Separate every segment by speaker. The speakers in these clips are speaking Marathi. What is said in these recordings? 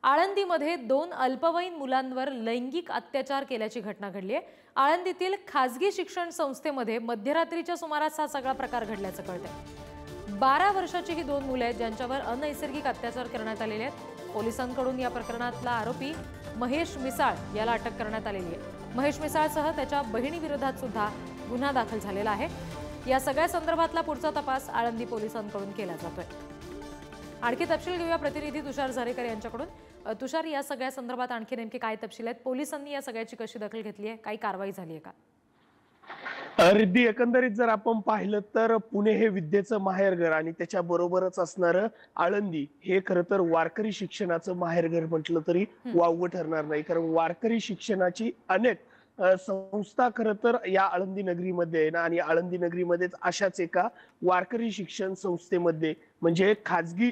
Speaker 1: आळंदीमध्ये 2 अल्पवयीन मुलांवर लैंगिक अत्याचार केल्याची घटना घडली आहे। आळंदीतील खासगी शिक्षण संस्थेमध्ये मध्यरात्रीच्या सुमारास हा सगळा प्रकार घडल्याचं कळतंय। 12 वर्षाची ही 2 मुले आहेत ज्यांच्यावर अनैसर्गिक अत्याचार करण्यात आलेले आहेत। पोलिसांकडून या प्रकरणातला आरोपी महेश मिसाळ याला अटक करण्यात आलेली आहे। महेश मिसाळसह त्याच्या बहिणीविरोधात सुद्धा गुन्हा दाखल झालेला आहे। या सगळ्या संदर्भातला पुढचा तपास आळंदी पोलिसांकडून केला जातोय। आणखी तपशील घेऊया प्रतिनिधी तुषार झरेकर यांच्याकडून। तुषार, या सगळ्या संदर्भात आणखी नेमके काय तपशील आहेत? पोलिसांनी या सगळ्याची कशी दखल घेतली आहे? काही कारवाई झाली आहे का?
Speaker 2: रिद्धी, एकंदरीत जर आपण पाहिलं तर पुणे हे विद्येचं माहेरघर आणि त्याच्या बरोबरच असणारं आळंदी हे खरं तर वारकरी शिक्षणाचं माहेरघर म्हटलं तरी वावगं ठरणार नाही। कारण वारकरी शिक्षणाची अनेक संस्था खरं तर या आळंदी नगरीमध्ये आहे ना, आणि आळंदी नगरीमध्येच अशाच एका वारकरी शिक्षण संस्थेमध्ये म्हणजे खाजगी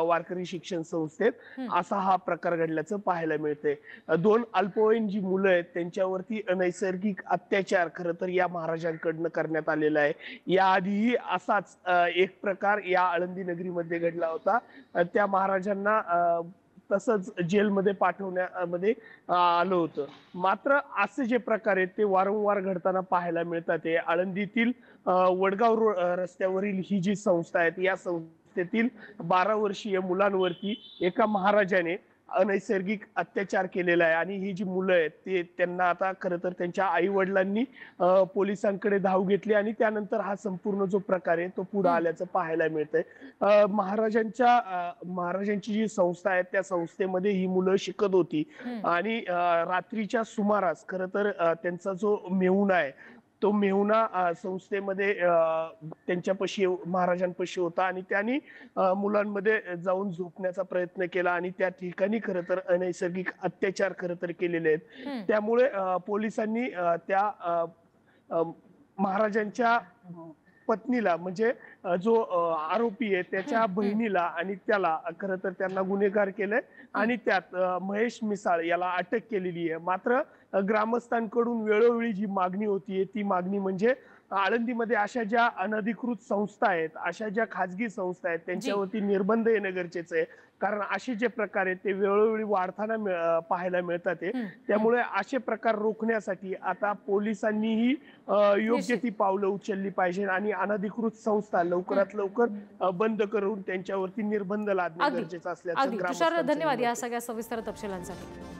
Speaker 2: वारकरी शिक्षण संस्थेत असा हा प्रकार घडल्याचं पाहायला मिळतंय। 2 अल्पवयीन जी मुलं आहेत त्यांच्यावरती अनैसर्गिक अत्याचार खरं तर या महाराजांकडनं करण्यात आलेला आहे। याआधीही असाच एक प्रकार या आळंदी नगरीमध्ये घडला होता। त्या महाराजांना तसंच जेलमध्ये पाठवण्यामध्ये आलं होतं। मात्र असे जे प्रकार आहेत ते वारंवार घडताना पाहायला मिळतात। आळंदीतील वडगाव रस्त्यावरील ही जी संस्था आहे या संस्थेतील 12 वर्षीय मुलांवरती एका महाराजाने अनैसर्गिक अत्याचार केलेला आहे। आणि ही जी मुलं आहेत ते त्यांना आता खरं तर त्यांच्या आई वडिलांनी पोलिसांकडे धाव घेतली आणि त्यानंतर हा संपूर्ण जो प्रकार आहे तो पुढे आल्याचं पाहायला मिळतंय। महाराजांची जी संस्था आहे त्या संस्थेमध्ये ही मुलं शिकत होती आणि रात्रीच्या सुमारास खरं तर त्यांचा जो मेहुणा आहे तो मेहुणा संस्थेमध्ये त्यांच्यापाशी महाराजांपाशी होता आणि त्यांनी मुलांमध्ये जाऊन झोपण्याचा प्रयत्न केला आणि त्या ठिकाणी खरं तर अनैसर्गिक अत्याचार खरं तर केलेले आहेत। त्यामुळे पोलिसांनी त्या महाराजांच्या पत्नीला म्हणजे जो आरोपी आहे त्याच्या बहिणीला आणि त्याला खरं तर त्यांना गुन्हेगार केलंय आणि त्यात महेश मिसाळ याला अटक केलेली आहे। मात्र ग्रामस्थांकडून वेळोवेळी जी मागणी होतीये ती मागणी म्हणजे आळंदीमध्ये अशा ज्या अनधिकृत संस्था आहेत, अशा ज्या खाजगी संस्था आहेत त्यांच्यावरती निर्बंध येणं गरजेचं आहे। कारण असे जे प्रकार आहेत ते वेळोवेळी वाढताना पाहायला मिळतात। त्यामुळे असे प्रकार रोखण्यासाठी आता पोलिसांनीही योग्य ती पावलं उचलली पाहिजे आणि अनधिकृत संस्था लवकरात लवकर बंद करून त्यांच्यावरती निर्बंध लादणे गरजेचं असल्याचं
Speaker 1: तुषार, धन्यवाद या सगळ्या सविस्तर तपशिलांसाठी।